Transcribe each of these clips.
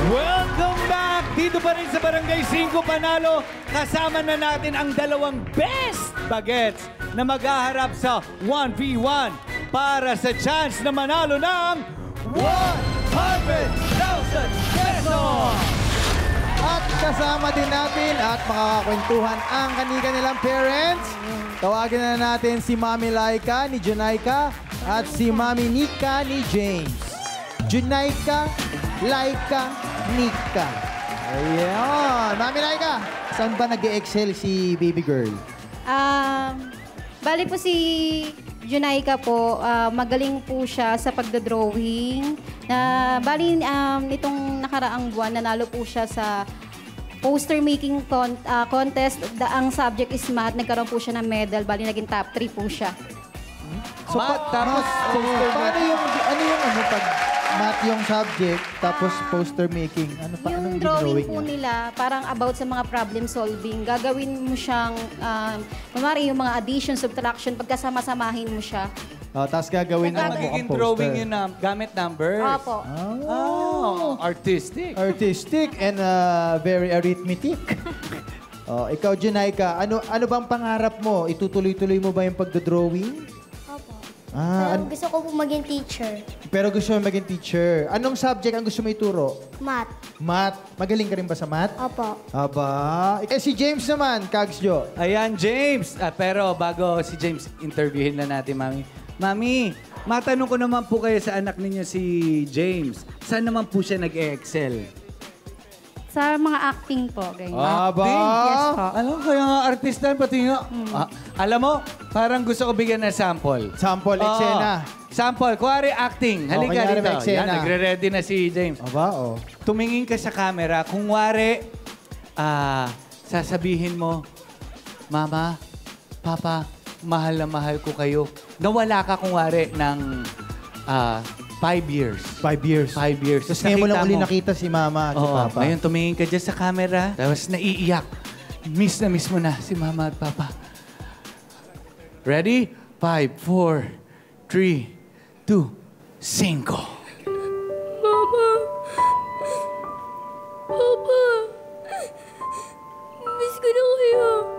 Welcome back! Dito pa rin sa Barangay 5 Panalo, kasama na natin ang dalawang best bagets na maghaharap sa 1v1 para sa chance na manalo ng 100,000 pesos! At kasama din natin at makakakwentuhan ang kanilang parents. Tawagin na natin si Mami Laika ni Junaika at si Mami Nika ni James. Junaika, Laika, Nika. Ayan. Mami Laika, saan ba nag-excel si baby girl? Bali po si Junaika po, magaling po siya sa pagdodrawing. Bali, nitong nakaraang buwan, nanalo po siya sa poster making contest. Ang subject is math. Nagkaroon po siya ng medal. Bali, naging top 3 po siya. So, tapos, paano yung, pag math yung subject, tapos poster making? Yung drawing po nila, parang about sa mga problem solving. Gagawin mo siyang, kumari yung mga addition, subtraction, pagkasama-samahin mo siya. Tapos gagawin na Magiging drawing yun na gamit numbers. Opo. Artistic. Artistic and very arithmetic. Ikaw, Junaika, ano bang pangarap mo? Itutuloy-tuloy mo ba yung pagdodrawing? Opo. Gusto ko po maging teacher. Pero gusto mo maging teacher. Anong subject ang gusto mo ituro? Math. Math. Magaling ka rin ba sa math? Opo. Aba. Si James naman, Kags Jo. Ayan, James. Pero bago si James, interviewin na natin, Mami. Mami, matanong ko naman po kayo sa anak ninyo si James. Saan naman po siya nag-excel? Sa mga acting po, ganyan. Aba. Yes po. Alam ko, kaya nga artista, pati nga. Alam mo, parang gusto ko bigyan ng sample. Sample, eksena. Sample, kuwari acting. Halika kunyari may dito. eksena. Yan, nagre-ready na si James. Aba, Tumingin ka sa camera. Kung wari, sasabihin mo, Mama, Papa, mahal na mahal ko kayo. Nawala ka kung wari ng 5 years. 5 years. 5 years. Tapos ngayon mo lang uli nakita si Mama at si Papa. Ngayon tumingin ka dyan sa camera, tapos naiiyak. Miss mo na si Mama at Papa. Ready? 5, 4, 3, 2, 5. Mama. Papa. Miss ko na kayo.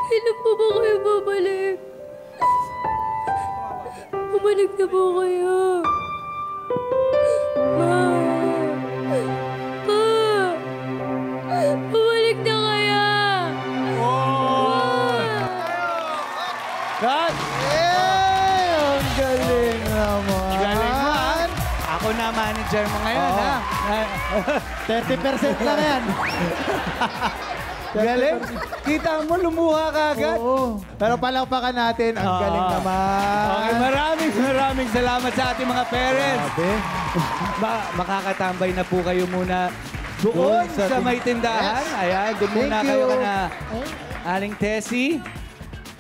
Kailan po ba kayo babalik? Bumalik na po kayo. Ma. Pa. Bumalik na kaya. Cut! Ang galing naman. Galing mo, ha? Ako na manager mo ngayon, ha? 30% lang yan. Galing. Kita mo, lumuha ka agad. Oo. Pero palakpakan natin. Ang galing naman. Okay, maraming salamat sa ating mga parents. Makakatambay na po kayo muna doon sa may tindahan. Yes. Ayan, doon Thank muna you. kayo na Aling Tessie.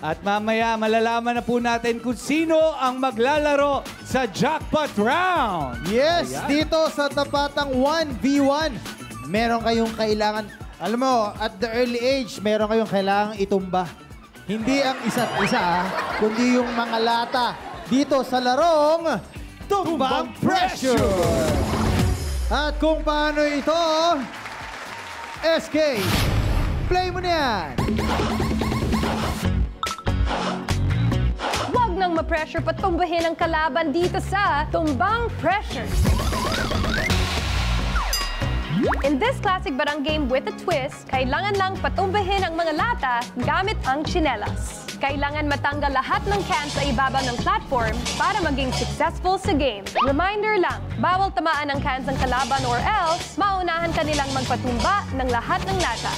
At mamaya, malalaman na po natin kung sino ang maglalaro sa jackpot round. Yes, dito sa tapatang 1v1, meron kayong kailangan, alam mo, at the early age, meron kayong kailangan itumba. Hindi ang isa't isa, kundi yung mga lata dito sa larong Tumbang Pressure. At kung paano ito, SK, play mo na yan. Huwag nang ma-pressure patumbahin ang kalaban dito sa Tumbang Pressure. In this classic barang game with a twist, kailangan lang patumbahin ang mga lata gamit ang tsinelas. Kailangan matanggal lahat ng cans sa ibabaw ng platform para maging successful sa game. Reminder lang, bawal tamaan ng cans ng kalaban or else maunahan ka nilang magpatumba ng lahat ng lata.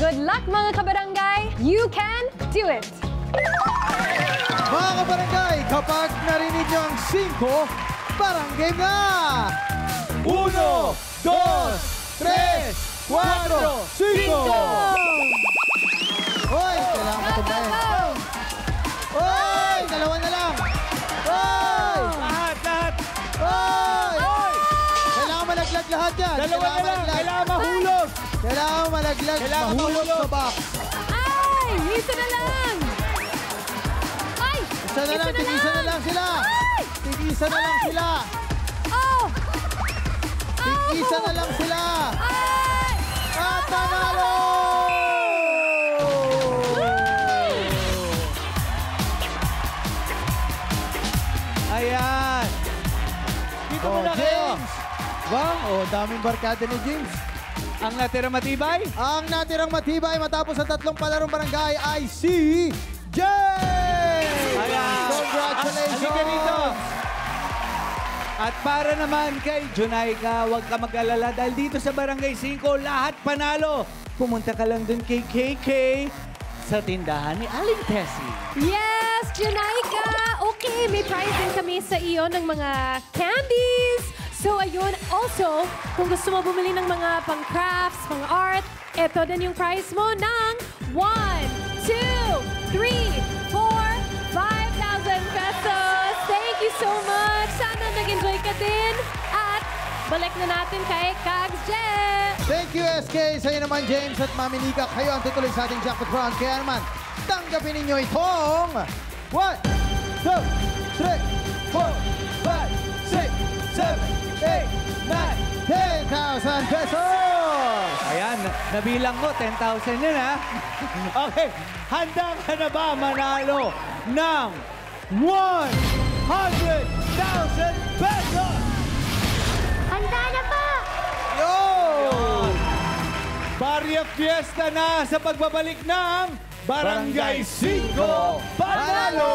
Good luck mga kabarangay! You can do it! Mga kabarangay, kapag narinig nyo ang 5, barang game na! 1, 2, 3, 4, 5! Hoy, kailangan matumbahin. Hoy, dalawa na lang. Hoy! Lahat! Hoy! Kailangan malaglag lahat yan. Dalawa na lang! Kailangan mahulog! Kailangan malaglag, mahulog sa box. Ay! Isa na lang! Ay! Isa na lang, tigisa na lang sila. Ay! Tigisa na lang sila. Oh! Isa na lang sila. Ay! At nanalo! Ayan. Dito muna kayo. James. Wow, daming barkada ni James. Ang natira matibay. Ang natirang matibay matapos sa tatlong palarong barangay ay si James! Ayan. Congratulations! Halika rito. At para naman kay Junaika, huwag ka mag-alala dahil dito sa Barangay 5, lahat panalo. Pumunta ka lang dun kay KK sa tindahan ni Aling Tessie. Yes, Junaika! Okay, may prize din kami sa iyo ng mga candies. So ayun, also, kung gusto mo bumili ng mga pang-crafts, pang-art, eto din yung prize mo ng 1, 2, 3, 4, 5,000 pesos. Thank you so much. Sana nag-enjoy ka din. At balik na natin kay Kags Je. Thank you, SK. Sa'yo naman, James at Mami Nika. Kayo ang tutuloy sa ating jackpot round. Kaya naman, tanggapin ninyo itong 1, 2, 3, 4, 5, 6, 7, 8, 9, 10,000 pesos! Ayan, nabilang ko, 10,000 yun ha. Okay, handa ka na ba manalo ng 100,000 pesos? Handa na po! Yo! Barya Fiesta na sa pagbabalik ng Barangay 5 Panalo!